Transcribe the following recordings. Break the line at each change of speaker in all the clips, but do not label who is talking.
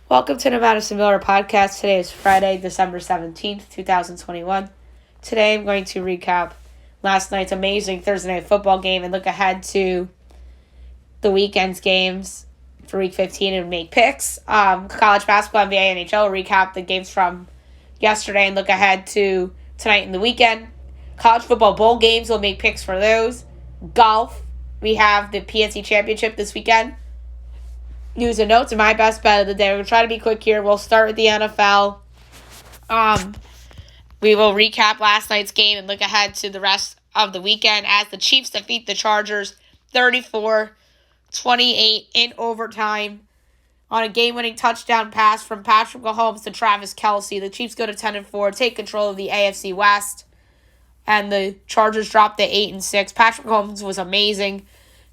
Welcome to the Madison Miller Podcast. Today is Friday, December 17th, 2021. Today I'm going to recap last night's amazing Thursday night football game and look ahead to the weekend's games for Week 15 and make picks. College basketball, NBA, NHL, recap the games from yesterday and look ahead to tonight and the weekend. College football bowl games, we'll make picks for those. Golf, we have the PNC Championship this weekend. News and notes and my best bet of the day. We're going to try to be quick here. We'll start with the NFL. We will recap last night's game and look ahead to the rest of the weekend as the Chiefs defeat the Chargers 34-28 in overtime on a game-winning touchdown pass from Patrick Mahomes to Travis Kelce. The Chiefs go to 10-4, take control of the AFC West, and the Chargers drop to 8-6. Patrick Mahomes was amazing.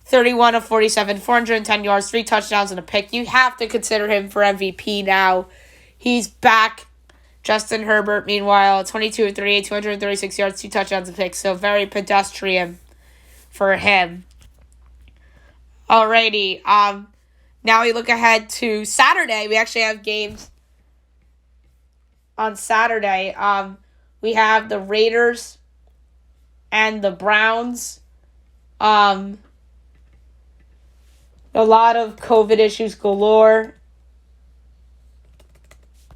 31 of 47, 410 yards, 3 touchdowns, and a pick. You have to consider him for MVP now. He's back. Justin Herbert, meanwhile, 22 of 38, 236 yards, 2 touchdowns, and a pick. So very pedestrian for him. Alrighty. Now we look ahead to Saturday. We actually have games on Saturday. We have the Raiders and the Browns. A lot of COVID issues galore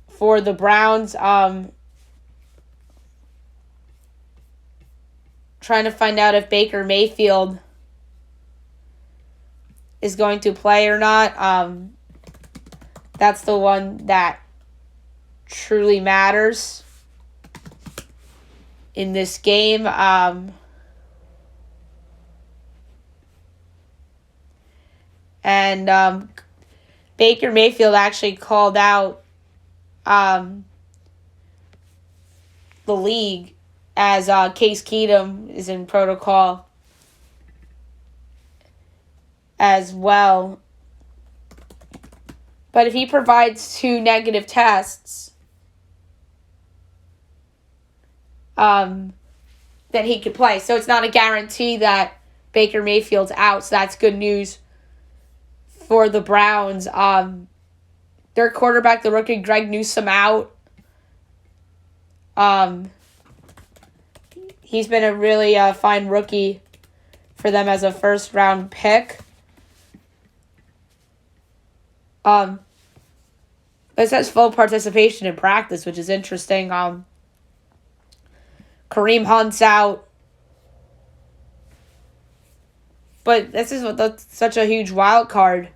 for the Browns. Trying to find out if Baker Mayfield is going to play or not. That's the one that truly matters in this game. And Baker Mayfield actually called out the league as Case Keenum is in protocol as well. But if he provides 2 negative tests, then he could play. So it's not a guarantee that Baker Mayfield's out, so that's good news for the Browns. Their quarterback, the rookie Greg Newsome, out. He's been a really fine rookie for them as a first-round pick. It says full participation in practice, which is interesting. Kareem Hunt's out. But this is such a huge wild card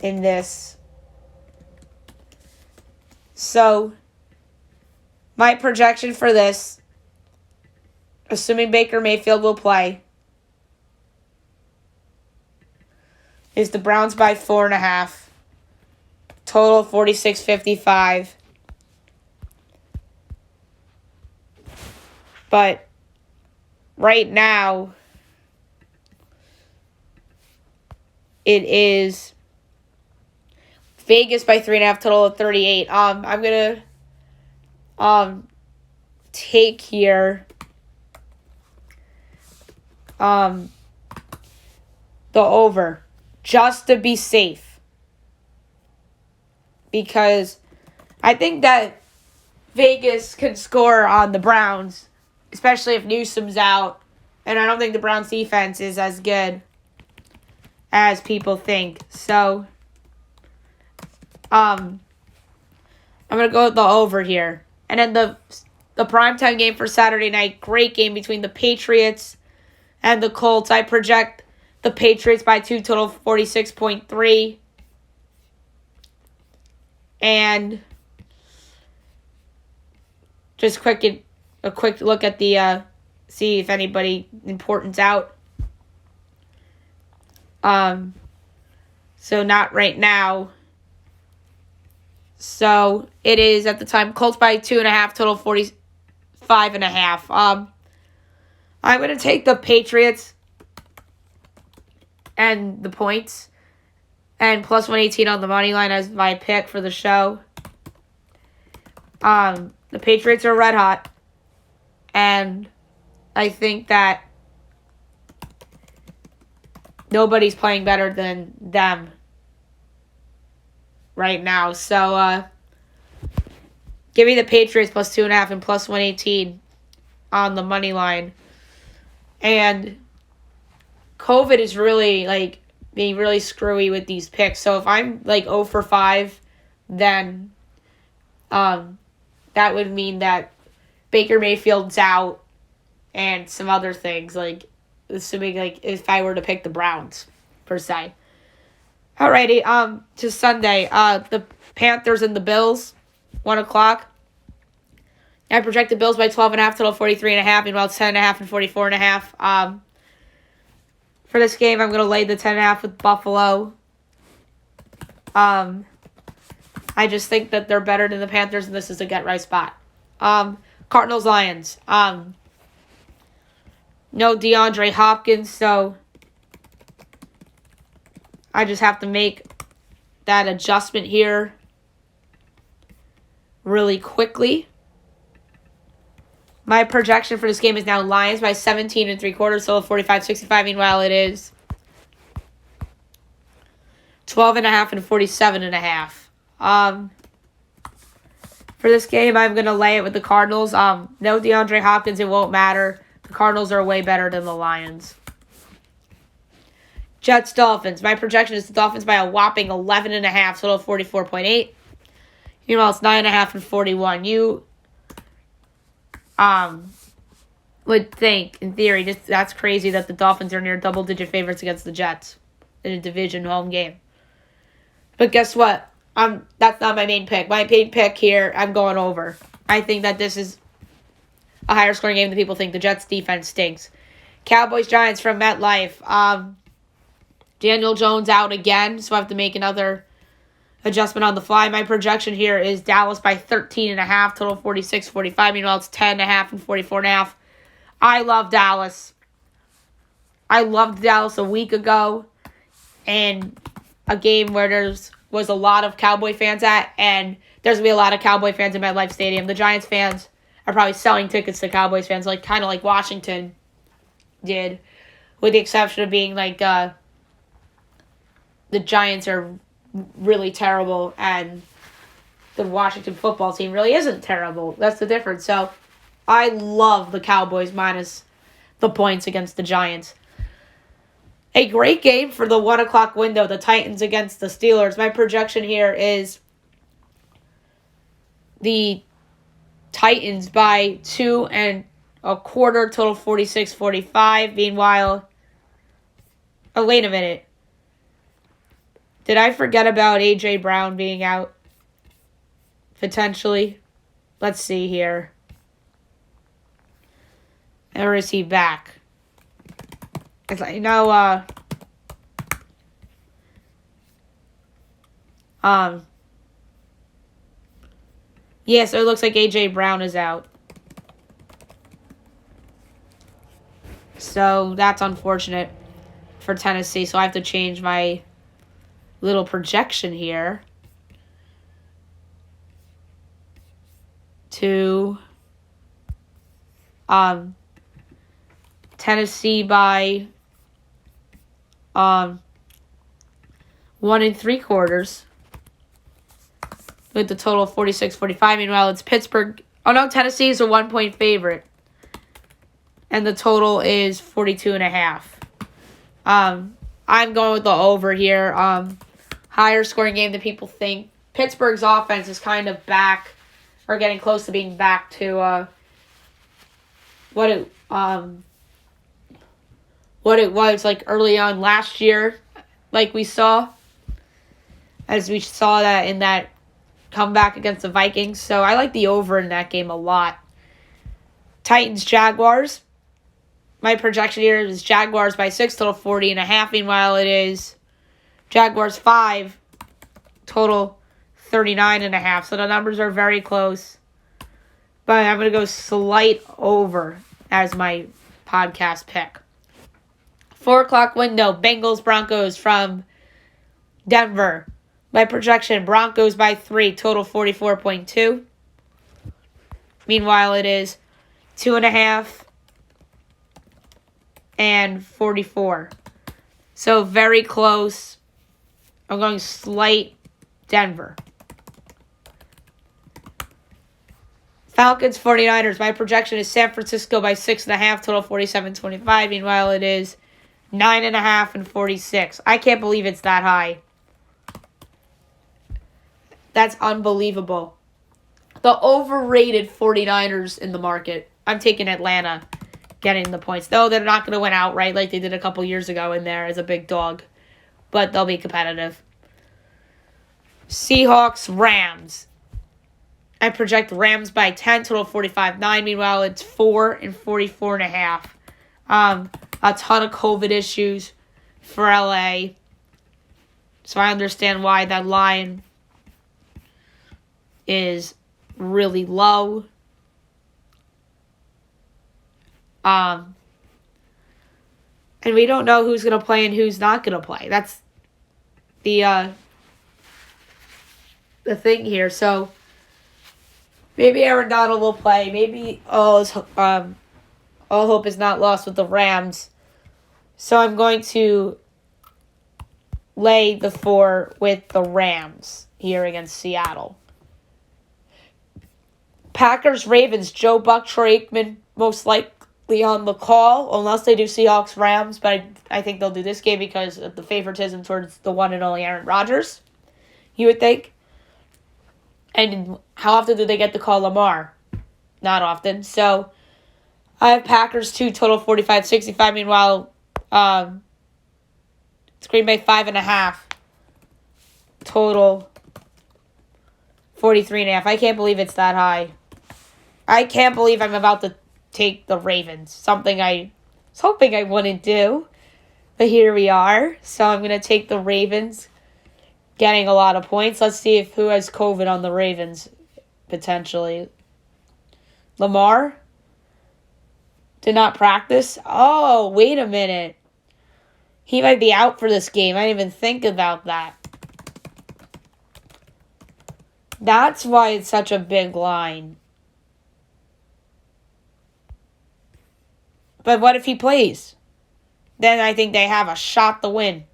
in this. So, my projection for this, assuming Baker Mayfield will play, is the Browns by 4.5. Total 46-55. But right now, it is Vegas by 3.5, total of 38. I'm gonna take here the over just to be safe, because I think that Vegas can score on the Browns, especially if Newsome's out. And I don't think the Browns' defense is as good as people think. So, I'm going to go with the over here. And then the primetime game for Saturday night, great game between the Patriots and the Colts. I project the Patriots by 2, total 46.3. And just a quick look at the, see if anybody important's out. So not right now. So it is at the time Colts by 2.5, total 45.5. I'm going to take the Patriots and the points and plus 118 on the money line as my pick for the show. The Patriots are red hot, and I think that nobody's playing better than them right now. So, give me the Patriots plus 2.5 and plus 118 on the money line. And COVID is really, being really screwy with these picks. So if I'm, 0 for 5, then that would mean that Baker Mayfield's out and some other things, assuming, if I were to pick the Browns, per se. Alrighty, to Sunday. The Panthers and the Bills, 1 o'clock. I project the Bills by 12.5, total 43.5, meanwhile it's 10.5 and 44.5. For this game, I'm going to lay the 10.5 with Buffalo. I just think that they're better than the Panthers, and this is a get-right spot. Cardinals Lions. No DeAndre Hopkins, so I just have to make that adjustment here really quickly. My projection for this game is now Lions by 17 3/4, so 45-65. Meanwhile, it is 12.5 and 47.5. For this game, I'm going to lay it with the Cardinals. No DeAndre Hopkins, it won't matter. The Cardinals are way better than the Lions. Jets Dolphins. My projection is the Dolphins by a whopping 11.5, total 44.8. Meanwhile, it's 9.5 and 41. You would think, in theory, that's crazy that the Dolphins are near double-digit favorites against the Jets in a division home game. But guess what? That's not my main pick. My main pick here, I'm going over. I think that this is a higher scoring game than people think. The Jets' defense stinks. Cowboys-Giants from MetLife. Daniel Jones out again, so I have to make another adjustment on the fly. My projection here is Dallas by 13.5, total 46-45. Meanwhile, it's 10.5 and 44.5. I love Dallas. I loved Dallas a week ago, and a game where was a lot of Cowboy fans at, and there's going to be a lot of Cowboy fans in MetLife Stadium. The Giants fans are probably selling tickets to Cowboys fans, kind of like Washington did, with the exception of being the Giants are really terrible, and the Washington football team really isn't terrible. That's the difference. So I love the Cowboys minus the points against the Giants. A great game for the 1 o'clock window, the Titans against the Steelers. My projection here is the Titans by 2.25, total 46-45. Meanwhile, wait a minute. Did I forget about A.J. Brown being out? Potentially. Let's see here. Or is he back? It's yeah, so it looks like A.J. Brown is out. So that's unfortunate for Tennessee. So I have to change my little projection here to Tennessee by 1 3/4 with the total 46-45. Meanwhile, it's Pittsburgh. Oh no, Tennessee is a 1-point favorite, and the total is 42.5. I'm going with the over here. Higher scoring game than people think. Pittsburgh's offense is kind of back, or getting close to being back to what it was early on last year, we saw that in that comeback against the Vikings. So I like the over in that game a lot. Titans Jaguars. My projection here is Jaguars by 6, total 40.5. Meanwhile, it is Jaguars 5, total 39.5. So the numbers are very close. But I'm going to go slight over as my podcast pick. 4 o'clock window, Bengals Broncos from Denver. My projection, Broncos by 3, total 44.2. Meanwhile, it is 2.5 and 44. So very close. I'm going slight Denver. Falcons, 49ers. My projection is San Francisco by 6.5, total 47-25. Meanwhile, it is 9.5 and 46. I can't believe it's that high. That's unbelievable. The overrated 49ers in the market. I'm taking Atlanta getting the points. Though they're not going to win outright like they did a couple years ago in there as a big dog. But they'll be competitive. Seahawks, Rams. I project Rams by 10, total 45-9. Meanwhile, it's 4 and 44.5. A ton of COVID issues for LA. So I understand why that line is really low. And we don't know who's going to play and who's not going to play. That's the thing here. So maybe Aaron Donald will play. Maybe all hope is not lost with the Rams. So I'm going to lay the 4 with the Rams here against Seattle. Packers, Ravens, Joe Buck, Troy Aikman most likely on the call, unless they do Seahawks, Rams. But I think they'll do this game because of the favoritism towards the one and only Aaron Rodgers, you would think. And how often do they get to call Lamar? Not often. So I have Packers 2, total 45-65. Meanwhile, it's Green Bay 5.5, total 43.5. I can't believe it's that high. I can't believe I'm about to take the Ravens. Something I was hoping I wouldn't do. But here we are. So I'm going to take the Ravens, getting a lot of points. Let's see who has COVID on the Ravens, potentially. Lamar did not practice. Oh, wait a minute. He might be out for this game. I didn't even think about that. That's why it's such a big line. But what if he plays? Then I think they have a shot to win.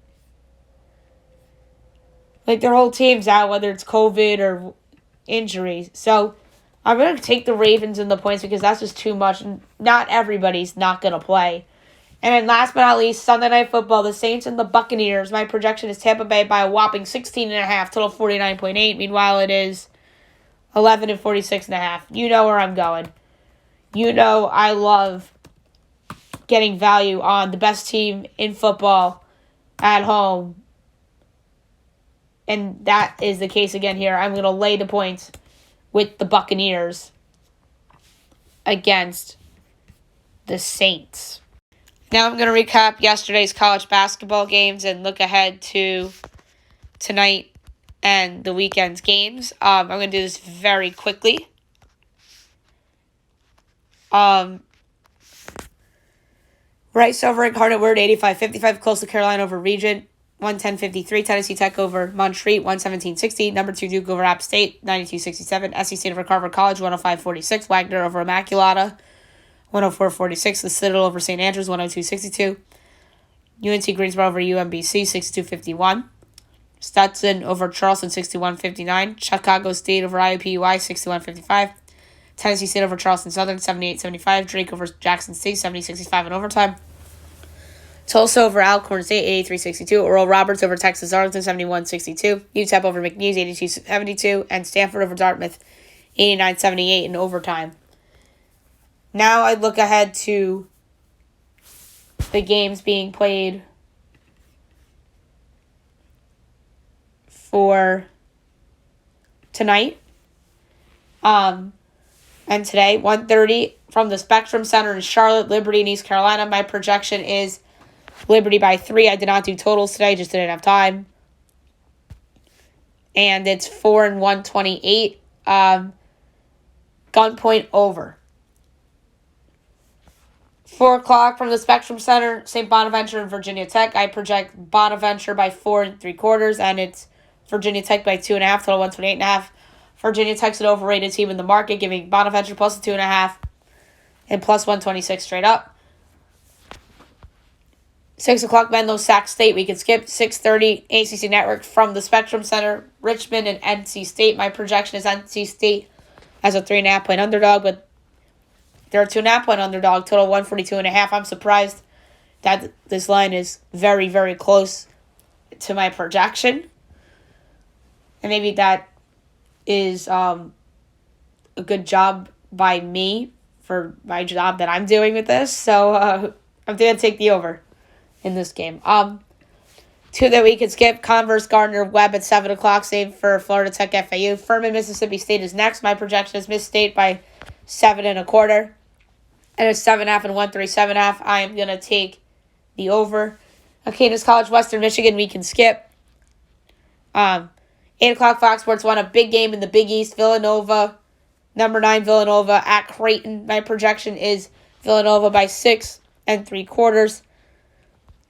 Like, their whole team's out, whether it's COVID or injuries. So I'm going to take the Ravens in the points because that's just too much. Not everybody's not going to play. And then last but not least, Sunday Night Football, the Saints and the Buccaneers. My projection is Tampa Bay by a whopping 16.5, total 49.8. Meanwhile, it is 11 and 46.5. You know where I'm going. You know I love getting value on the best team in football at home. And that is the case again here. I'm going to lay the points with the Buccaneers against the Saints. Now I'm going to recap yesterday's college basketball games and look ahead to tonight and the weekend's games. I'm going to do this very quickly. Rice over Incarnate Word, 85-55, close to Carolina over Regent. 110-53, Tennessee Tech over Montreat, 117-60. Number 2 Duke over App State, 92-67. SEC over Carver College, 105-46. Wagner over Immaculata, 104-46. The Citadel over St. Andrews, 102-62. UNC Greensboro over UMBC, 62-51. Stetson over Charleston, 61-59. Chicago State over IUPUI, 61-55. Tennessee State over Charleston Southern, 78-75. Drake over Jackson State, 70-65 in overtime. Tulsa over Alcorn State, 83-62. Oral Roberts over Texas Arlington, 71-62. UTEP over McNeese, 82-72. And Stanford over Dartmouth, 89-78 in overtime. Now I look ahead to the games being played for tonight. And today, 1:30 from the Spectrum Center in Charlotte, Liberty in East Carolina. My projection is Liberty by 3. I did not do totals today, just didn't have time. And it's 4 and 128. Gunpoint over. 4 o'clock from the Spectrum Center, St. Bonaventure and Virginia Tech. I project Bonaventure by 4 3/4, and it's Virginia Tech by 2.5, total 128.5. Virginia Tech's an overrated team in the market, giving Bonaventure plus 2.5 and plus 126 straight up. 6 o'clock, Menlo Sac State. We can skip 6:30 ACC Network from the Spectrum Center. Richmond and NC State. My projection is NC State as a 3.5-point underdog, but they're a 2.5-point underdog. Total 142.5. I'm surprised that this line is very, very close to my projection. And maybe that is a good job by me for my job that I'm doing with this. So I'm going to take the over in this game. Two that we could skip. Converse, Gardner, Webb at 7 o'clock. Same for Florida Tech, FAU. Furman, Mississippi State is next. My projection is Miss State by 7.25. And it's 7.5 and 137.5. I am going to take the over. Canis College, Western Michigan, we can skip. 8 o'clock, Fox Sports 1, a big game in the Big East. Villanova, number 9 Villanova at Creighton. My projection is Villanova by 6.75.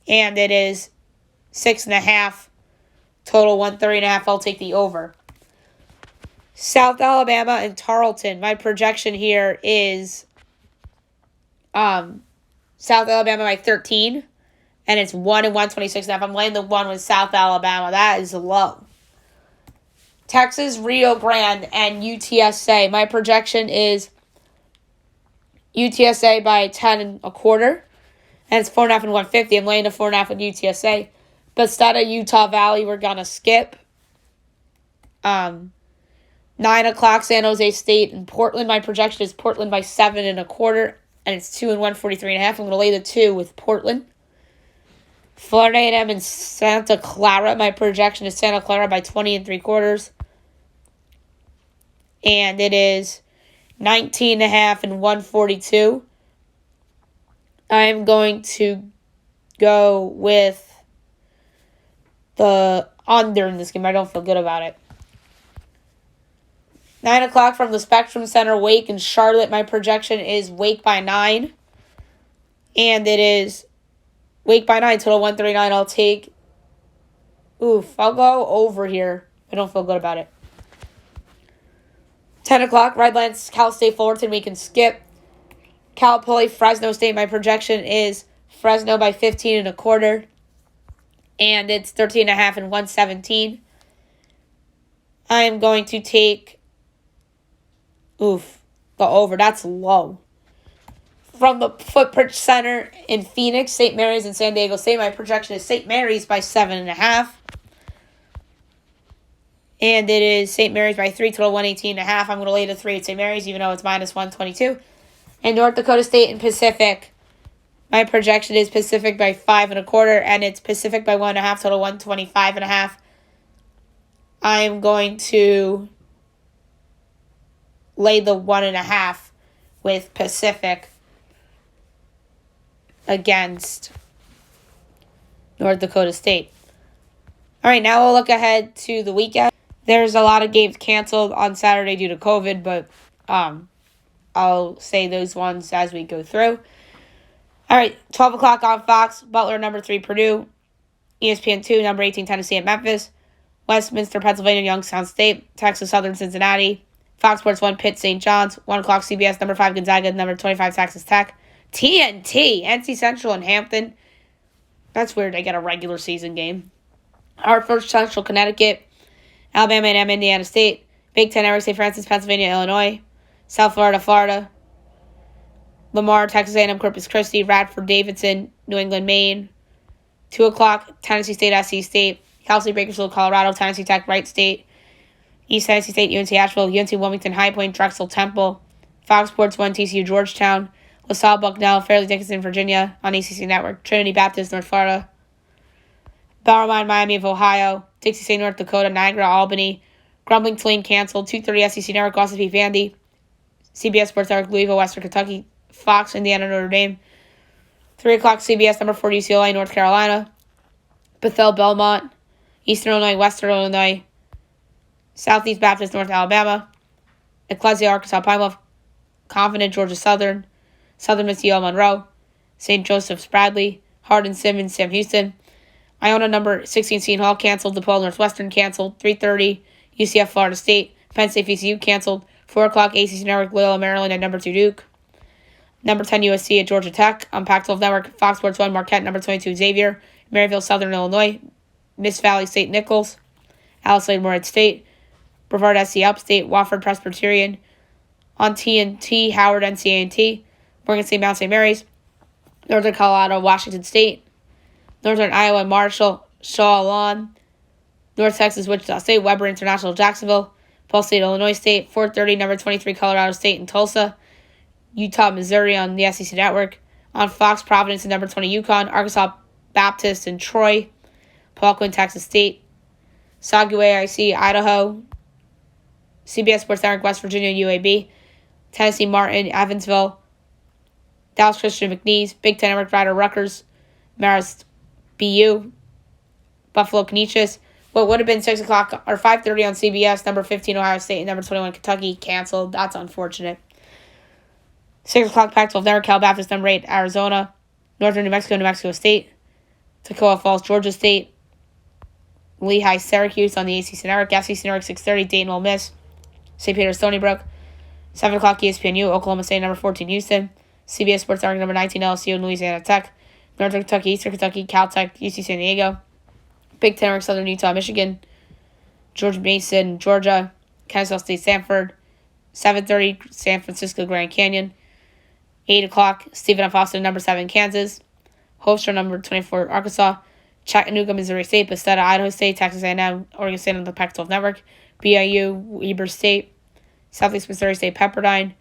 And it is 6.5. Total 130.5. I'll take the over. South Alabama and Tarleton. My projection here is South Alabama by 13. And it's 1 and 126.5. I'm laying the 1 with South Alabama. That is low. Texas, Rio Grande, and UTSA. My projection is UTSA by 10.25. And it's 4.5 and 150. I'm laying the 4.5 with UTSA. But instead of Utah Valley, we're going to skip. 9 o'clock, San Jose State and Portland. My projection is Portland by 7.25. And it's 2 and 143.5. I'm going to lay the 2 with Portland. Florida A&M and Santa Clara. My projection is Santa Clara by 20.75. And it is 19.5 and 142. I'm going to go with the under in this game. I don't feel good about it. 9 o'clock from the Spectrum Center, Wake and Charlotte. My projection is Wake by 9. And it is Wake by 9, total 139. I'll take. I'll go over here. I don't feel good about it. 10 o'clock, Redlands, Cal State, Fullerton. We can skip. Cal Poly, Fresno State. My projection is Fresno by 15.25. And it's 13.5 and 117. I am going to take. The over. That's low. From the Footbridge Center in Phoenix, St. Mary's and San Diego State. My projection is St. Mary's by 7.5. And it is St. Mary's by 3, total 118.5. I'm going to lay the 3 at St. Mary's, even though it's minus 122. And North Dakota State and Pacific. My projection is Pacific by 5.25, and it's Pacific by 1.5, total 125.5. I am going to lay the 1.5 with Pacific against North Dakota State. All right, now we'll look ahead to the weekend. There's a lot of games canceled on Saturday due to COVID, but I'll say those ones as we go through. All right, 12 o'clock on Fox, Butler, number 3, Purdue. ESPN 2, number 18, Tennessee at Memphis. Westminster, Pennsylvania, Youngstown State. Texas Southern, Cincinnati. Fox Sports 1, Pitt, St. John's. 1 o'clock, CBS, number 5, Gonzaga, number 25, Texas Tech. TNT, NC Central and Hampton. That's weird, they get a regular season game. Hartford, Central Connecticut. Alabama A&M, Indiana State. Big Ten, Eric St. Francis, Pennsylvania, Illinois. South Florida, Florida. Lamar, Texas A&M, Corpus Christi. Radford, Davidson, New England, Maine. 2 o'clock, Tennessee State, SC State. Cal State, Bakersfield, Colorado. Tennessee Tech, Wright State. East Tennessee State, UNC Asheville. UNC Wilmington, High Point, Drexel, Temple. Fox Sports 1, TCU, Georgetown. LaSalle, Bucknell, Fairleigh Dickinson, Virginia on ACC Network. Trinity Baptist, North Florida. Bellarmine, Miami of Ohio. Dixie State, North Dakota. Niagara, Albany. Grumbling, Tulane, canceled. 2:30 SEC Network, Gossipy, Vandy. CBS Sports Network, Louisville, Western Kentucky. Fox, Indiana, Notre Dame. 3 o'clock, CBS, number 4, UCLA, North Carolina. Bethel, Belmont. Eastern Illinois, Western Illinois. Southeast Baptist, North Alabama. Ecclesia, Arkansas, Pine Bluff. Confident, Georgia Southern. Southern Miss, UL Monroe. St. Joseph's, Bradley. Hardin, Simmons, Sam Houston. Iona, number 16, Seton Hall, canceled. DePaul, Northwestern, canceled. 3:30, UCF, Florida State. Penn State, VCU, canceled. 4 o'clock, ACC Network, Loyola, Maryland, at number 2, Duke. Number 10, USC at Georgia Tech. On Pac-12 Network, Fox Sports 1, Marquette. Number 22, Xavier. Maryville, Southern Illinois. Miss Valley State, Nichols. Alice Lake, Morehead State. Brevard, SC Upstate. Wofford, Presbyterian. On TNT, Howard, NCA&T. Morgan State, Mount St. Mary's. Northern Colorado, Washington State. Northern Iowa, Marshall, Shaw Lawn. North Texas, Wichita State. Weber International, Jacksonville. Ball State, Illinois State. 4:30, number 23, Colorado State in Tulsa. Utah, Missouri on the SEC Network. On Fox, Providence and number 20, UConn. Arkansas Baptist in Troy. Paul Quinn, Texas State. Sagu AIC, Idaho. CBS Sports Network, West Virginia, UAB. Tennessee Martin, Evansville. Dallas Christian McNeese. Big Ten Network, Rider Rutgers. Marist BU. Buffalo Canisius. What would have been 6 o'clock or 5:30 on CBS, number 15, Ohio State, and number 21, Kentucky, canceled. That's unfortunate. 6 o'clock Pac-12 Network, Cal Baptist, number 8, Arizona. Northern New Mexico State. Toccoa Falls, Georgia State. Lehigh, Syracuse on the ACC Network. SEC Network, 6:30, Dayton, Ole Miss. St. Peter, Stony Brook. 7 o'clock ESPNU, Oklahoma State, number 14, Houston. CBS Sports Network, number 19, LSU, and Louisiana Tech. Northern Kentucky, Eastern Kentucky, Caltech, UC San Diego. Big Ten Network, Southern Utah, Michigan. George Mason, Georgia. Kennesaw State, Stanford. 7:30, San Francisco, Grand Canyon. 8 o'clock, Stephen F. Austin, number 7, Kansas. Hofstra, number 24, Arkansas. Chattanooga, Missouri State. Bethesda, Idaho State. Texas A&M, Oregon State on the Pac-12 Network. BYU, Weber State. Southeast Missouri State, Pepperdine.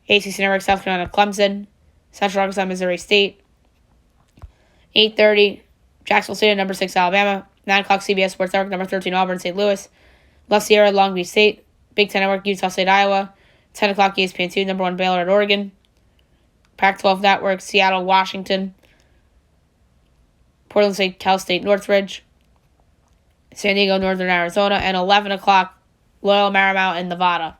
ACC Network, South Carolina, Clemson. Central Arkansas, Missouri State. 8:30, Jacksonville State, number 6, Alabama. 9 o'clock, CBS Sports Network, number 13, Auburn, St. Louis. La Sierra, Long Beach State. Big Ten Network, Utah State, Iowa. 10 o'clock, ESPN2, number 1, Baylor at Oregon. Pac-12 Network, Seattle, Washington. Portland State, Cal State, Northridge. San Diego, Northern Arizona. And 11 o'clock, Loyola Marymount in Nevada.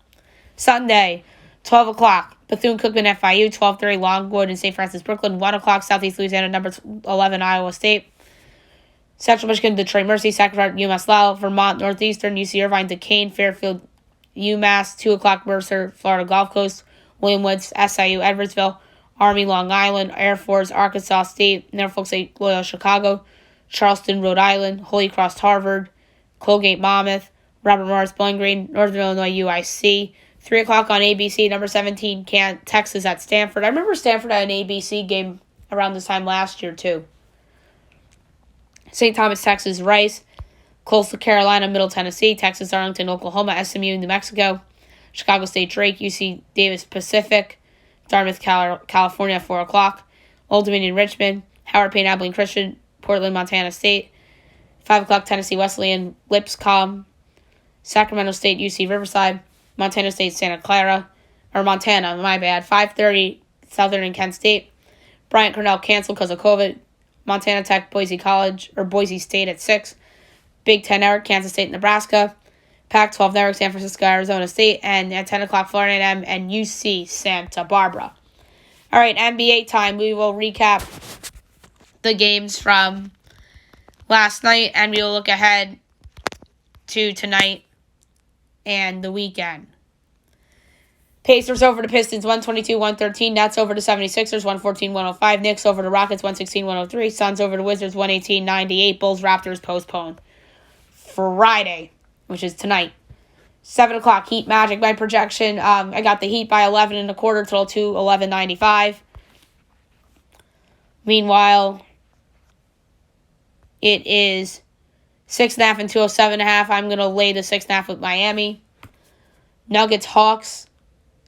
Sunday, 12 o'clock, Bethune-Cookman, FIU. 12:30, Longwood and St. Francis, Brooklyn. 1 o'clock, Southeast Louisiana, number 11, Iowa State. Central Michigan, Detroit Mercy. Sacramento, UMass Lowell. Vermont, Northeastern, UC Irvine, Duquesne, Fairfield, UMass. 2 o'clock, Mercer, Florida Gulf Coast. William Woods, SIU, Edwardsville. Army, Long Island. Air Force, Arkansas State. Norfolk State, Loyola, Chicago. Charleston, Rhode Island. Holy Cross, Harvard. Colgate, Monmouth. Robert Morris, Bowling Green. Northern Illinois, UIC. 3 o'clock on ABC, number 17, Texas at Stanford. I remember Stanford had an ABC game around this time last year, too. St. Thomas, Texas, Rice. Coastal Carolina, Middle Tennessee. Texas, Arlington, Oklahoma. SMU, New Mexico. Chicago State, Drake. UC Davis, Pacific. Dartmouth, California, 4 o'clock. Old Dominion, Richmond. Howard Payne, Abilene Christian. Portland, Montana State. 5 o'clock, Tennessee, Wesleyan. Lipscomb. Sacramento State, UC Riverside. Montana State, Santa Clara. Or Montana, my bad. 5:30, Southern and Kent State. Bryant Cornell canceled because of COVID. Montana Tech, Boise College, or Boise State at 6. Big Ten Network, Kansas State, Nebraska. Pac-12 Network, San Francisco, Arizona State. And at 10 o'clock, Florida A&M and UC Santa Barbara. All right, NBA time. We will recap the games from last night, and we will look ahead to tonight and the weekend. Pacers over to Pistons, 122-113. Nets over to 76ers, 114-105. Knicks over to Rockets, 116-103. Suns over to Wizards, 118-98. Bulls Raptors postponed. Friday, which is tonight, 7 o'clock, Heat Magic. My projection, I got the Heat by 11 1/4 total to 11.95. Meanwhile, it is 6.5 and 207.5. I'm going to lay the 6.5 with Miami. Nuggets Hawks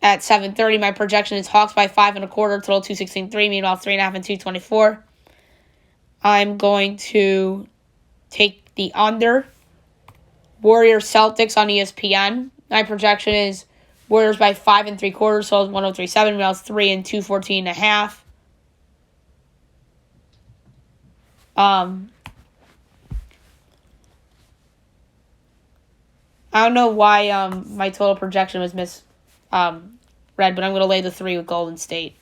at 7:30. My projection is Hawks by 5 1/4 total 216.3. Meanwhile, 3.5 and 224. I'm going to take the under. Warriors Celtics on ESPN. My projection is Warriors by 5 3/4, so 103.7. Meanwhile, 3 and 214.5. I don't know why my total projection was read, but I'm going to lay the 3 with Golden State.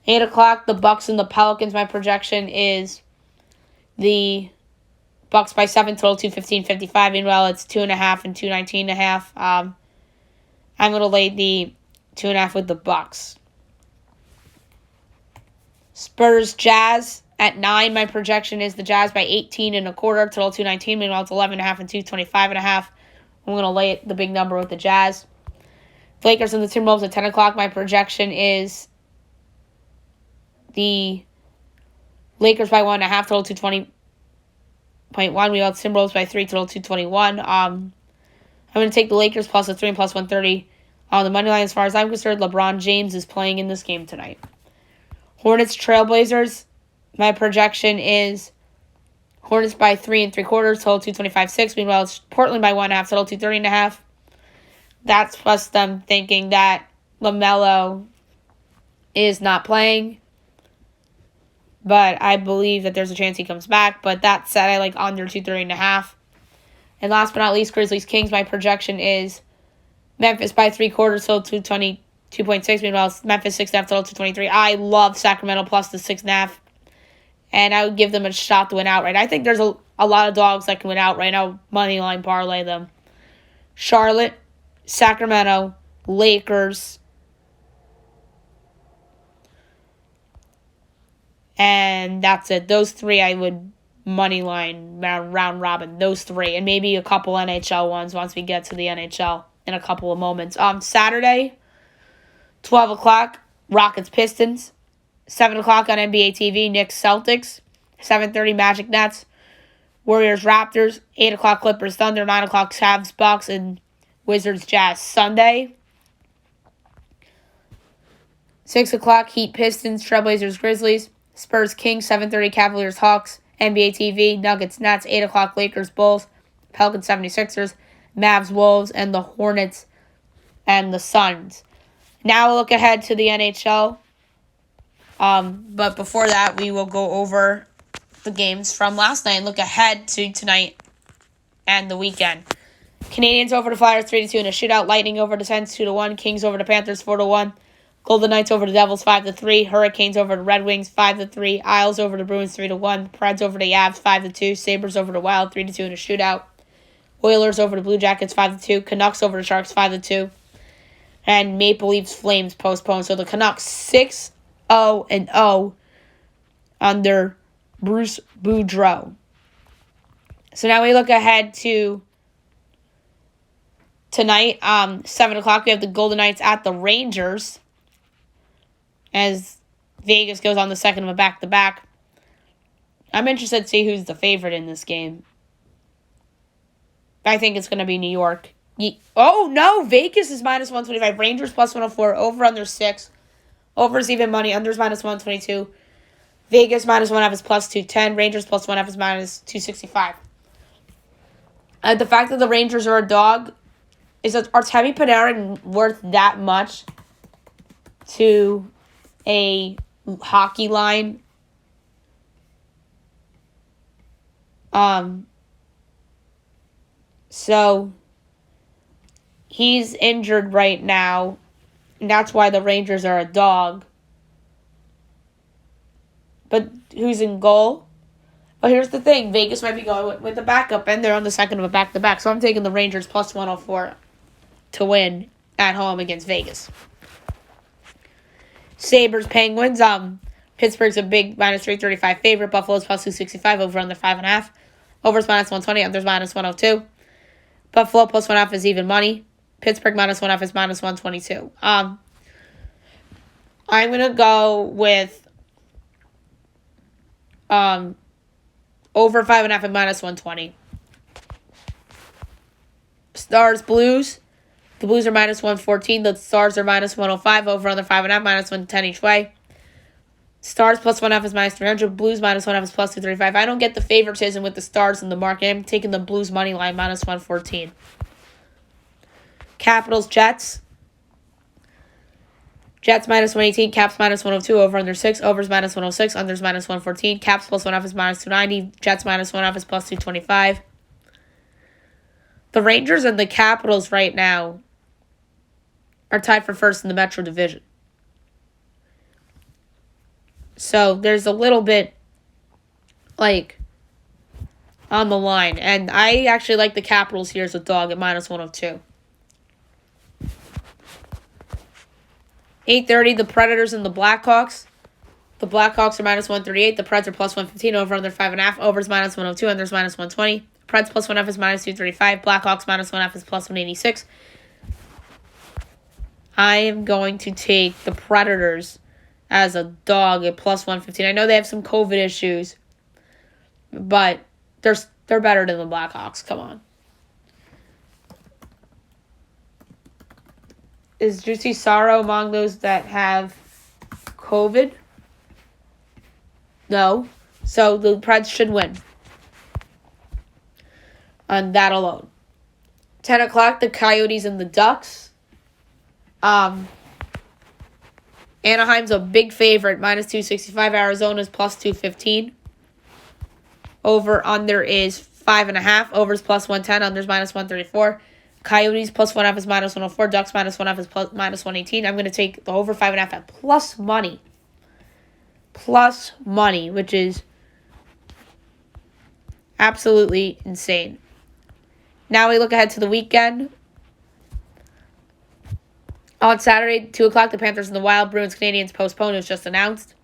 8 o'clock, the Bucks and the Pelicans. My projection is the Bucks by 7 total 215.55. Meanwhile, it's 2.5 and 219.5. I'm going to lay the 2.5 with the Bucks. Spurs Jazz at 9. My projection is the Jazz by 18.25, total 219. Meanwhile, it's 11.5 and 225.5. I'm going to lay it the big number with the Jazz. Lakers and the Timberwolves at 10 o'clock. My projection is the Lakers by 1.5, total 220.1. Meanwhile, the Timberwolves by 3, total 221. I'm going to take the Lakers plus a 3 and plus 130 on the money line. As far as I'm concerned, LeBron James is playing in this game tonight. Hornets Trailblazers. My projection is Hornets by 3 3/4, total 225.6. Meanwhile, it's Portland by 1.5, total 230.5. That's plus them thinking that LaMelo is not playing. But I believe that there's a chance he comes back. But that said, I like under 230.5. And last but not least, Grizzlies Kings. My projection is Memphis by 3/4, total 222.6. Meanwhile, Memphis 6.5, total 223. I love Sacramento plus the 6.5. And I would give them a shot to win outright. I think there's a lot of dogs that can win outright. I'll money line parlay them. Charlotte, Sacramento, Lakers, and that's it. Those three I would money line round robin. Those three. And maybe a couple NHL ones once we get to the NHL in a couple of moments. Saturday, 12 o'clock, Rockets Pistons. 7 o'clock on NBA TV, Knicks Celtics. 7:30 Magic Nets. Warriors Raptors. 8 o'clock Clippers Thunder. 9 o'clock Cavs Bucks. And Wizards Jazz. Sunday, 6 o'clock Heat Pistons. Trailblazers Grizzlies. Spurs Kings. 7:30 Cavaliers Hawks. NBA TV, Nuggets Nets. 8 o'clock Lakers Bulls. Pelicans 76ers. Mavs Wolves. And the Hornets and the Suns. Now we'll look ahead to the NHL. But before that, we will go over the games from last night and look ahead to tonight and the weekend. Canadians over the Flyers 3-2 in a shootout. Lightning over the Sens 2-1. Kings over the Panthers 4-1. Golden Knights over the Devils 5-3. Hurricanes over the Red Wings 5-3. Isles over the Bruins 3-1. Preds over the Avs 5-2. Sabres over the Wild 3-2 in a shootout. Oilers over the Blue Jackets 5-2. Canucks over the Sharks 5-2. And Maple Leafs Flames postponed. So the Canucks 6-0 under Bruce Boudreau. So now we look ahead to tonight. 7 o'clock, we have the Golden Knights at the Rangers as Vegas goes on the second of a back-to-back. I'm interested to see who's the favorite in this game. I think it's going to be New York. Oh, no, Vegas is minus 125. Rangers plus 104. Over under 6. Overs even money. Unders minus 122. Vegas minus 1.5 is plus 210. Rangers plus 1.5 is minus 265. The fact that the Rangers are a dog is that Artemi Panarin worth that much to a hockey line? So he's injured right now, and that's why the Rangers are a dog. But who's in goal? But here's the thing. Vegas might be going with the backup, and they're on the second of a back-to-back. So I'm taking the Rangers plus 104 to win at home against Vegas. Sabres, Penguins. Pittsburgh's a big minus 335 favorite. Buffalo's plus 265. Over under 5.5. Over's minus 120. Under's minus 102. Buffalo plus 1.5 is even money. Pittsburgh minus 1.5 is minus 122. I'm going to go with over 5.5 and minus 120. Stars, Blues. The Blues are minus 114. The Stars are minus 105. Over under 5.5, minus 110 each way. Stars plus 1.5 is minus 300. Blues minus 1.5 is plus 235. I don't get the favoritism with the Stars in the market. I'm taking the Blues money line minus 114. Capitals, Jets. Jets minus 118. Caps minus 102. Over under 6. Overs minus 106. Unders minus 114. Caps plus 1.5 is minus 290. Jets minus 1.5 is plus 225. The Rangers and the Capitals right now are tied for first in the Metro Division. So there's a little bit, on the line. And I actually like the Capitals here as a dog at minus 102. 8:30, the Predators and the Blackhawks. The Blackhawks are minus 138. The Preds are plus 115. Over under 5.5. Over is minus 102. Under is minus 120. Preds plus 1F is minus 235. Blackhawks minus 1F is plus 186. I am going to take the Predators as a dog at plus 115. I know they have some COVID issues, but they're better than the Blackhawks. Come on. Is Juicy Sorrow among those that have COVID? No. So the Preds should win on that alone. 10 o'clock, the Coyotes and the Ducks. Anaheim's a big favorite, minus 265. Arizona's plus 215. Over under is 5.5. Over's plus 110. Under's minus 134. Coyotes plus 1F is minus 104. Ducks minus 1F is minus 118. I'm going to take the over 5.5 at plus money. Plus money, which is absolutely insane. Now we look ahead to the weekend. On Saturday, 2 o'clock, the Panthers and the Wild. Bruins, Canadians postponed. It was just announced.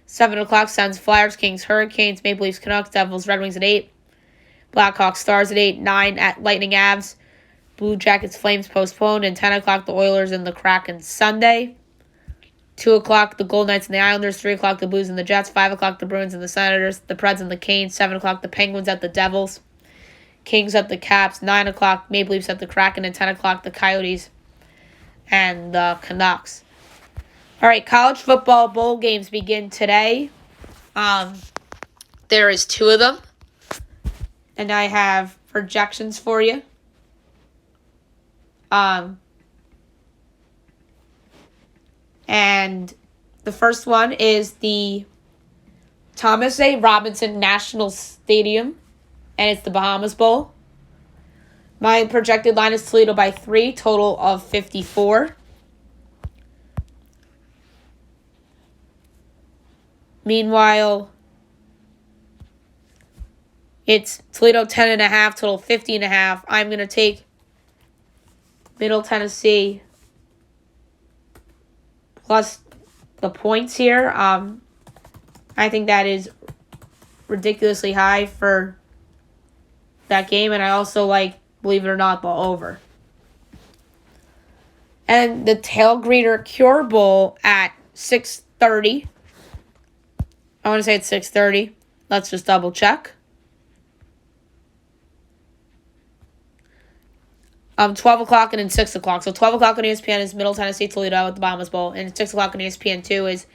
7 o'clock, Sens, Flyers, Kings, Hurricanes, Maple Leafs, Canucks, Devils, Red Wings at 8. Blackhawks, Stars at 8. 9 at Lightning, Avs. Blue Jackets, Flames postponed. And 10 o'clock, the Oilers and the Kraken Sunday. 2 o'clock, the Golden Knights and the Islanders. 3 o'clock, the Blues and the Jets. 5 o'clock, the Bruins and the Senators. The Preds and the Canes. 7 o'clock, the Penguins at the Devils. Kings at the Caps. 9 o'clock, Maple Leafs at the Kraken. And 10 o'clock, the Coyotes and the Canucks. All right, college football bowl games begin today. There is 2 of them. And I have projections for you. And the first one is the Thomas A. Robinson National Stadium, and it's the Bahamas Bowl. My projected line is Toledo by 3, total of 54. Meanwhile, it's Toledo 10.5, total 50.5. I'm going to take Middle Tennessee plus the points here. I think that is ridiculously high for that game, and I also like, believe it or not, the over. And the Tail Greeter Cure Bowl at 6:30. I want to say it's 6:30. Let's just double check. 12 o'clock and then 6 o'clock. So 12 o'clock on ESPN is Middle Tennessee, Toledo at the Bahamas Bowl. And 6 o'clock on ESPN 2 is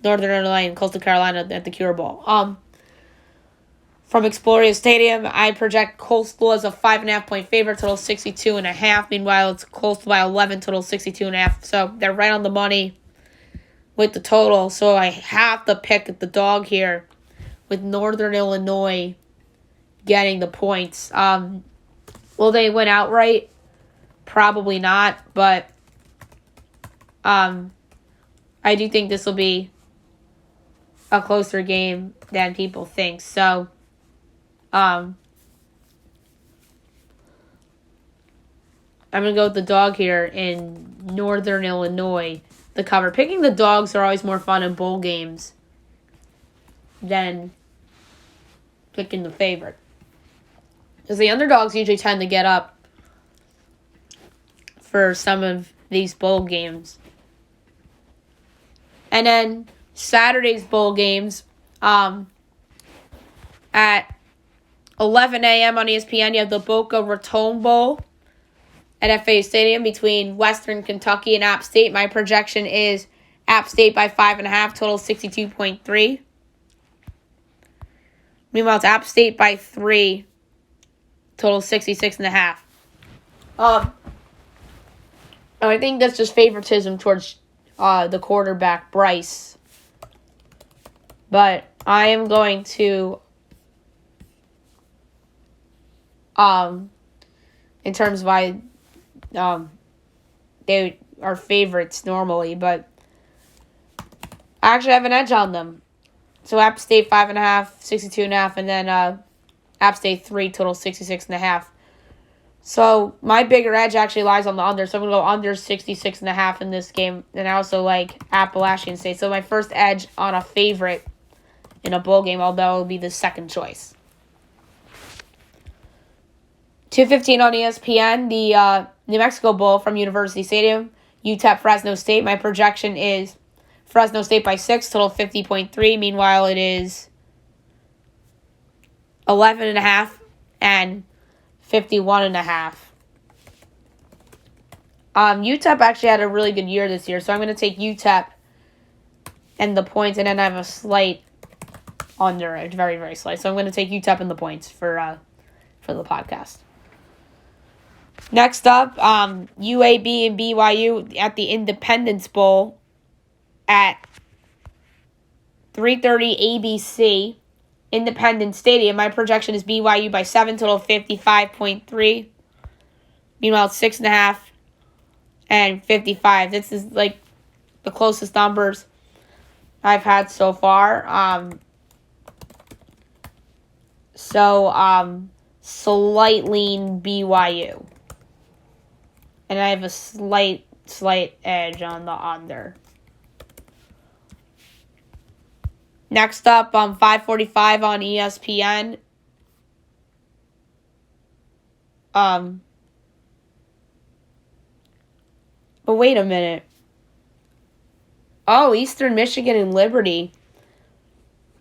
Northern Illinois and Coastal Carolina at the Cure Bowl. From Exploria Stadium, I project Coastal as a 5.5-point favorite, total 62.5. Meanwhile, it's Coastal by 11, total 62.5. So they're right on the money with the total. So I have to pick the dog here with Northern Illinois getting the points. Will they win outright? Probably not, but I do think this will be a closer game than people think. So, I'm going to go with the dog here in Northern Illinois, the cover. Picking the dogs are always more fun in bowl games than picking the favorite, because the underdogs usually tend to get up for some of these bowl games. And then Saturday's bowl games, at 11 a.m. on ESPN, you have the Boca Raton Bowl at FAA Stadium between Western Kentucky and App State. My projection is App State by 5.5, total 62.3. Meanwhile, it's App State by 3, total 66.5. I think that's just favoritism towards the quarterback, Bryce. But I am going to, in terms of why they are favorites normally, but I actually have an edge on them. So App State 5.5, 62.5, and then App State 3, total 66.5. So my bigger edge actually lies on the under. So I'm going to go under 66.5 in this game. And I also like Appalachian State. So my first edge on a favorite in a bowl game, although it will be the second choice. 2:15 on ESPN, the New Mexico Bowl from University Stadium, UTEP Fresno State. My projection is Fresno State by 6, total 50.3. Meanwhile, it is 11.5 and 51.5. UTEP actually had a really good year this year, so I'm going to take UTEP and the points, and then I have a slight under it, very, very slight. So I'm going to take UTEP and the points for the podcast. Next up, UAB and BYU at the Independence Bowl at 3:30 ABC, Independence Stadium. My projection is BYU by 7, total 55.3. Meanwhile, it's 6.5 and 55. This is like the closest numbers I've had so far. Slight lean BYU. And I have a slight edge on the under. Next up, 5:45 on ESPN. But wait a minute. Oh, Eastern Michigan and Liberty.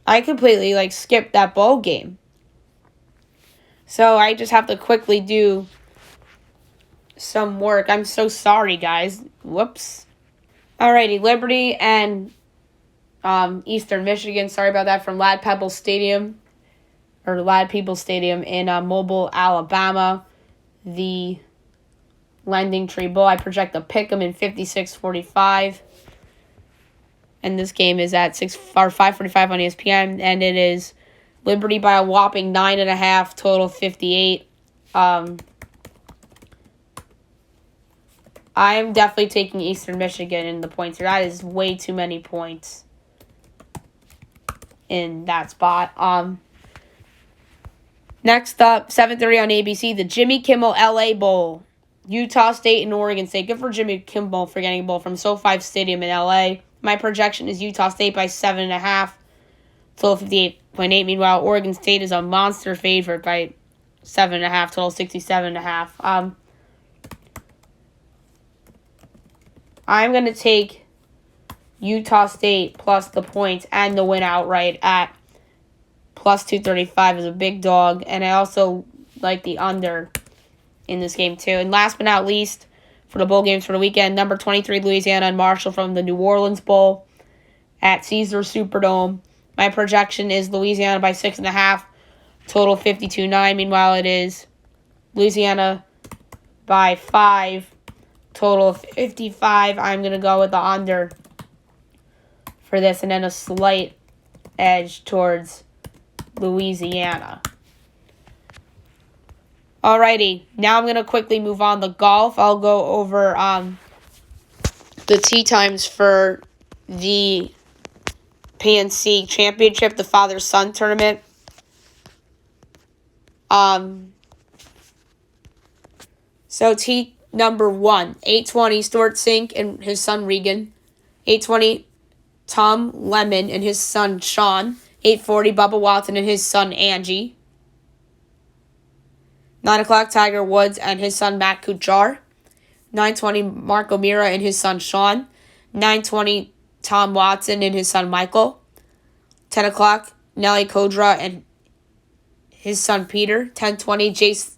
I completely skipped that bowl game. So I just have to quickly do some work. I'm so sorry, guys. Whoops. Alrighty, Liberty and Eastern Michigan. Sorry about that, from Lad Peoples Stadium in Mobile, Alabama. The Lending Tree Bowl. I project a pick 'em in 56-45. And this game is at 5:45 on ESPN, and it is Liberty by a whopping 9.5, total 58. I am definitely taking Eastern Michigan in the points here. That is way too many points in that spot. Next up, 7:30 on ABC, the Jimmy Kimmel LA Bowl. Utah State and Oregon State. Good for Jimmy Kimmel for getting a bowl from SoFi Stadium in LA. My projection is Utah State by 7.5, total 58.8. Meanwhile, Oregon State is a monster favorite by 7.5, total 67.5. I'm going to take Utah State plus the points and the win outright at plus 235 as a big dog. And I also like the under in this game too. And last but not least, for the bowl games for the weekend, number 23 Louisiana and Marshall from the New Orleans Bowl at Caesars Superdome. My projection is Louisiana by 6.5, total 52.9. Meanwhile, it is Louisiana by 5, total of 55. I'm going to go with the under for this, and then a slight edge towards Louisiana. Alrighty, now I'm going to quickly move on to golf. I'll go over the tee times for the PNC Championship, the father-son tournament. So tee number 1, 8:20, Stuart Sink and his son Regan. 8:20, Tom Lemon and his son Sean. 8:40, Bubba Watson and his son Angie. 9 o'clock, Tiger Woods and his son Matt Kuchar. 9:20, Mark O'Meara and his son Sean. 9:20, Tom Watson and his son Michael. 10 o'clock, Nelly Kodra and his son Peter. 10:20,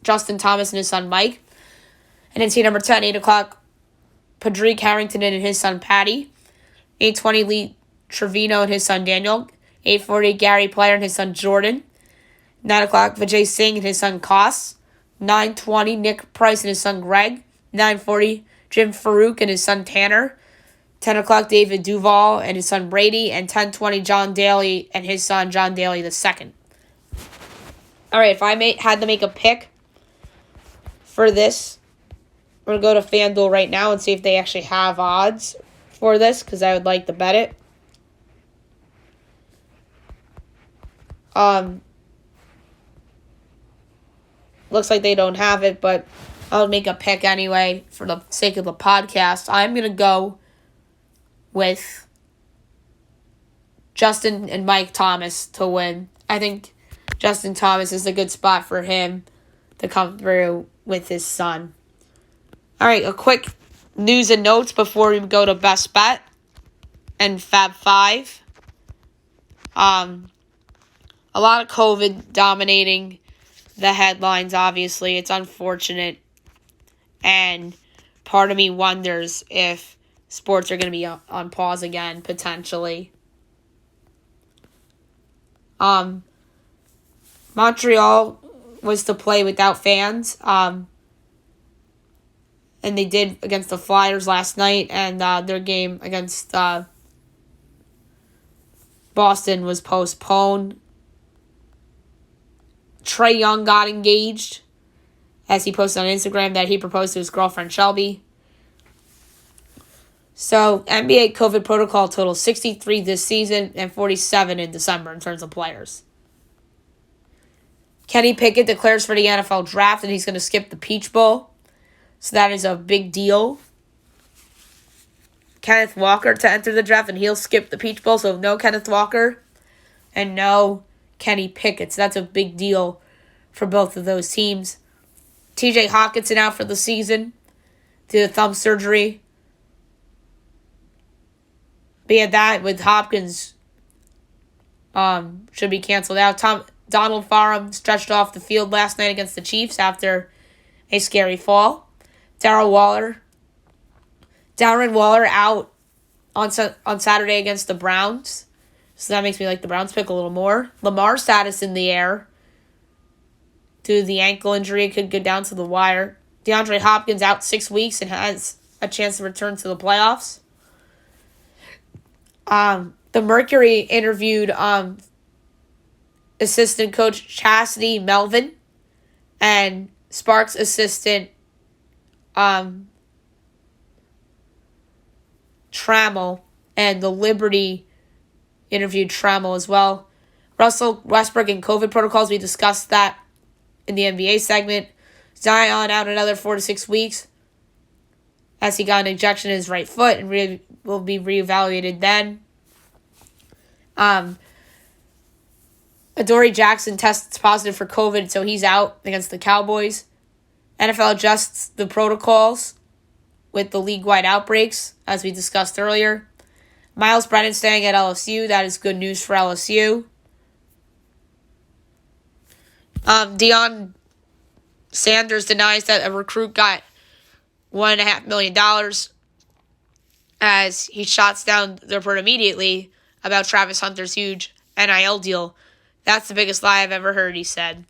Justin Thomas and his son Mike. And then team number 10, 8 o'clock, Padraig Harrington and his son Patty. 8:20, Lee Trevino and his son Daniel. 8:40, Gary Player and his son Jordan. 9 o'clock, Vijay Singh and his son Koss. 9:20, Nick Price and his son Greg. 9:40, Jim Farouk and his son Tanner. 10 o'clock, David Duval and his son Brady. And 10:20, John Daly and his son John Daly II. All right, if I had to make a pick for this, I'm going to go to FanDuel right now and see if they actually have odds for this, because I would like to bet it. Looks like they don't have it, but I'll make a pick anyway for the sake of the podcast. I'm going to go with Justin and Mike Thomas to win. I think Justin Thomas is a good spot for him to come through with his son. All right, a quick news and notes before we go to Best Bet and Fab 5. A lot of COVID dominating the headlines, obviously. It's unfortunate. And part of me wonders if sports are going to be on pause again, potentially. Montreal was to play without fans. And they did against the Flyers last night. And their game against Boston was postponed. Trae Young got engaged, as he posted on Instagram that he proposed to his girlfriend Shelby. So, NBA COVID protocol total 63 this season and 47 in December in terms of players. Kenny Pickett declares for the NFL draft and he's going to skip the Peach Bowl. So that is a big deal. Kenneth Walker to enter the draft and he'll skip the Peach Bowl. So no Kenneth Walker and no Kenny Pickett. So that's a big deal for both of those teams. TJ Hawkinson out for the season due to thumb surgery. But yeah, that with Hopkins should be canceled out. Donald Farham stretched off the field last night against the Chiefs after a scary fall. Darren Waller out on Saturday against the Browns. So that makes me like the Browns pick a little more. Lamar's status in the air due to the ankle injury. It could go down to the wire. DeAndre Hopkins out 6 weeks and has a chance to return to the playoffs. The Mercury interviewed assistant coach Chastity Melvin and Sparks assistant Trammell, and the Liberty interviewed Trammell as well. Russell Westbrook and COVID protocols, we discussed that in the NBA segment. Zion out another 4 to 6 weeks as he got an injection in his right foot and will be reevaluated then. Adoree Jackson tests positive for COVID, so he's out against the Cowboys. NFL adjusts the protocols with the league-wide outbreaks, as we discussed earlier. Miles Brennan staying at LSU. That is good news for LSU. Deion Sanders denies that a recruit got $1.5 million as he shuts down the report immediately about Travis Hunter's huge NIL deal. That's the biggest lie I've ever heard, he said.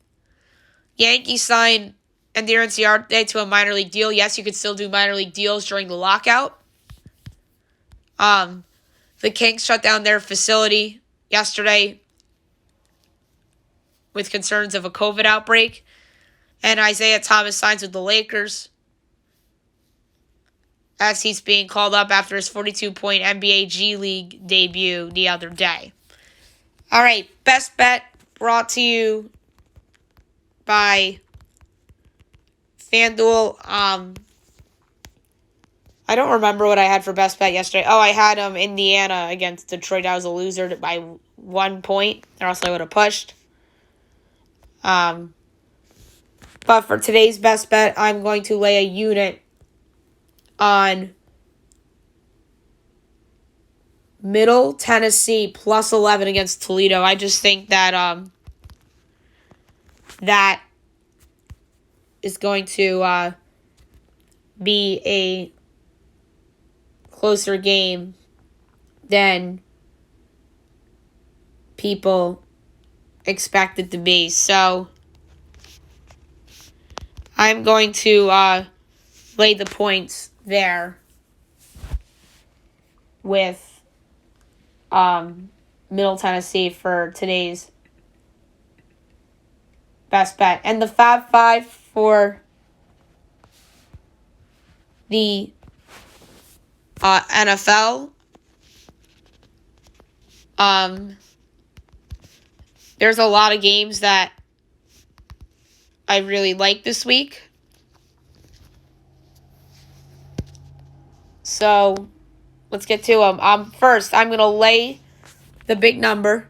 Yankees signed Ender Inciarte to a minor league deal. Yes, you could still do minor league deals during the lockout. The Kings shut down their facility yesterday with concerns of a COVID outbreak. And Isaiah Thomas signs with the Lakers as he's being called up after his 42-point NBA G League debut the other day. All right, Best Bet brought to you by FanDuel. I don't remember what I had for Best Bet yesterday. Oh, I had Indiana against Detroit. I was a loser by 1 point, or else I would have pushed. But for today's Best Bet, I'm going to lay a unit on Middle Tennessee plus 11 against Toledo. I just think that that is going to be a closer game than people expect it to be. So I'm going to lay the points there with Middle Tennessee for today's Best Bet. And the Fab 5 for the NFL. There's a lot of games that I really like this week. So let's get to them. First, I'm going to lay the big number.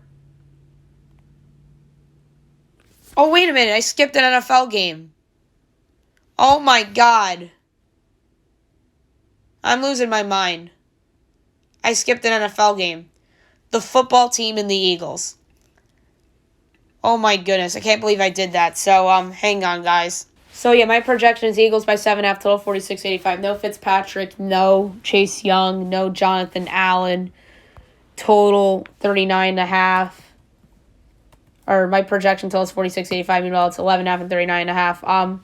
Oh, wait a minute. I skipped an NFL game. Oh, my God. I'm losing my mind. I skipped an NFL game. The football team and the Eagles. Oh, my goodness. I can't believe I did that. So, hang on, guys. So, yeah, my projection is Eagles by 7.5, total 46-85. No Fitzpatrick, no Chase Young, no Jonathan Allen. Total 39.5. Or my projection total is 46-85. Meanwhile, it's 11.5 and 39.5.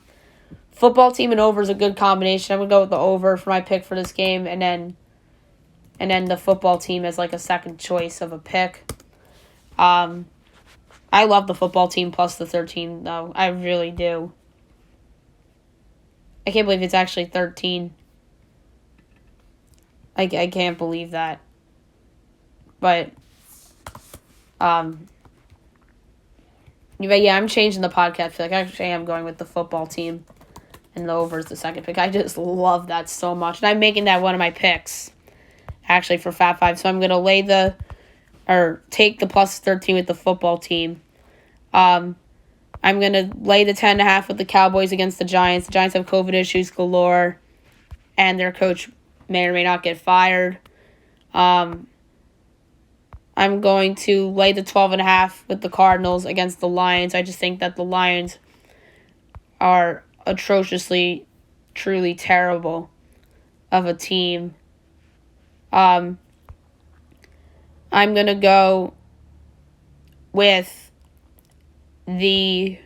Football team and over is a good combination. I'm going to go with the over for my pick for this game. And then the football team as like a second choice of a pick. I love the football team plus the 13, though. I really do. I can't believe it's actually 13. I can't believe that. But yeah, I'm changing the podcast. Like, actually, I'm going with the football team. And the over is the second pick. I just love that so much. And I'm making that one of my picks, actually, for Fat 5. So I'm going to take the plus 13 with the football team. I'm going to lay the 10.5 with the Cowboys against the Giants. The Giants have COVID issues galore. And their coach may or may not get fired. I'm going to lay the 12.5 with the Cardinals against the Lions. I just think that the Lions are atrociously, truly terrible of a team. I'm going to go with this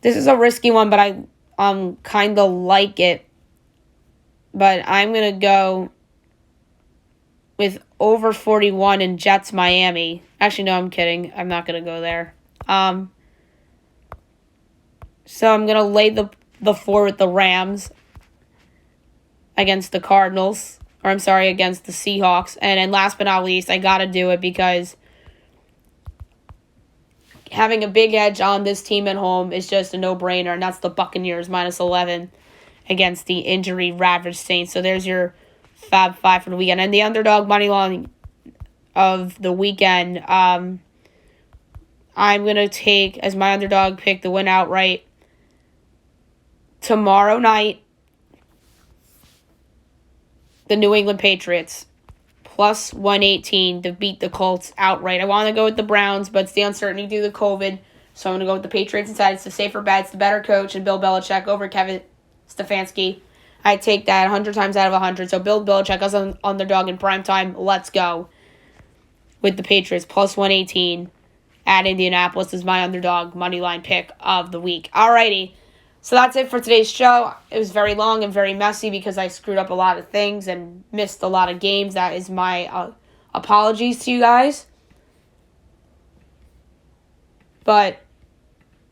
is a risky one, but I kind of like it. But I'm going to go with over 41 in Jets Miami. Actually, no, I'm kidding. I'm not going to go there. So I'm going to lay the 4 with the Rams against the Cardinals. Or I'm sorry, against the Seahawks. And then last but not least, I got to do it because having a big edge on this team at home is just a no-brainer. And that's the Buccaneers minus 11 against the injury-ravaged Saints. So there's your Fab 5 for the weekend. And the underdog money line of the weekend, I'm going to take as my underdog pick the win outright tomorrow night, the New England Patriots, plus 118 to beat the Colts outright. I want to go with the Browns, but it's the uncertainty due to COVID, so I'm going to go with the Patriots instead. It's the safer bet. It's the better coach, and Bill Belichick over Kevin Stefanski. I take that 100 times out of 100. So Bill Belichick as an underdog in primetime. Let's go with the Patriots, plus 118 at Indianapolis is my underdog moneyline pick of the week. Alrighty. So that's it for today's show. It was very long and very messy because I screwed up a lot of things and missed a lot of games. That is my apologies to you guys. But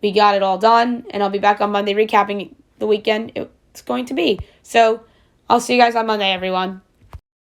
we got it all done, and I'll be back on Monday recapping the weekend it's going to be. So I'll see you guys on Monday, everyone.